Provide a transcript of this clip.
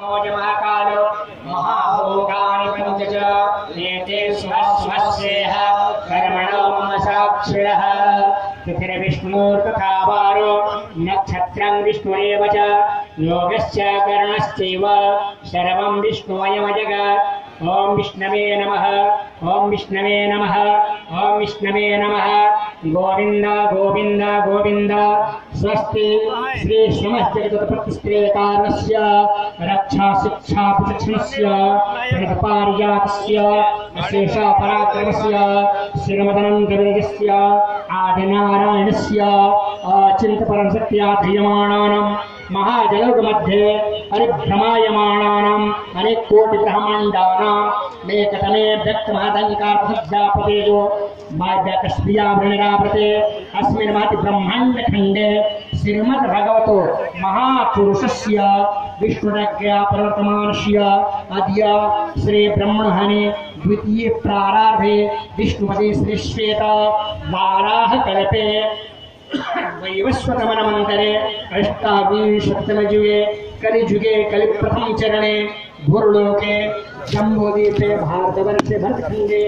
महाकालो महाभोगानि पञ्च च एते स्वस्वेह कर्मणो मम साक्षिणः पृथिर्विष्णुर्तथा वारो नक्षत्रं विष्णुरेव च योगश्च कर्णश्चैव सर्वं विष्णुमयमजगत् ओम विष्णवे नमः ओम विष्णवे नमः ओम विष्णवे नमः गोविंद गोविंद गोविंद स्वस्ति श्री श्रीमद्जगत्प्रतिष्ठेकारस्य रक्षा शिक्षा प्रशिक्षणस्य पारिजातस्य अशेष पराक्रमस्य श्रीमदनन्दवेदस्य आदिनारायणस्य अचिन्तपरं सत्याधीयमानानां महाजलोक मध्ये परिभ्रमायमानानां अनेक कोटि ब्रह्मांडानां मेकतमे व्यक्तमहादंकारपतेजो माध्यकस्त्रियावृणरावृते अस्मिन् महति ब्रह्माण्डखण्डे श्रीमद्भगवतो महापुरुषस्य विष्णुरज्ञापवर्तमानस्य अद्य श्री ब्रह्मणहने द्वितीय प्रारंभे विष्णुपदे श्री श्वेत वाराह कल्पे वैवस्वतमनमन्तरे अष्टाविंशतितमयुगे कलिजुगे कलिप्रथम चरणे भूर्लोके जम्बूद्वीपे भारतवर्षे भरतखण्डे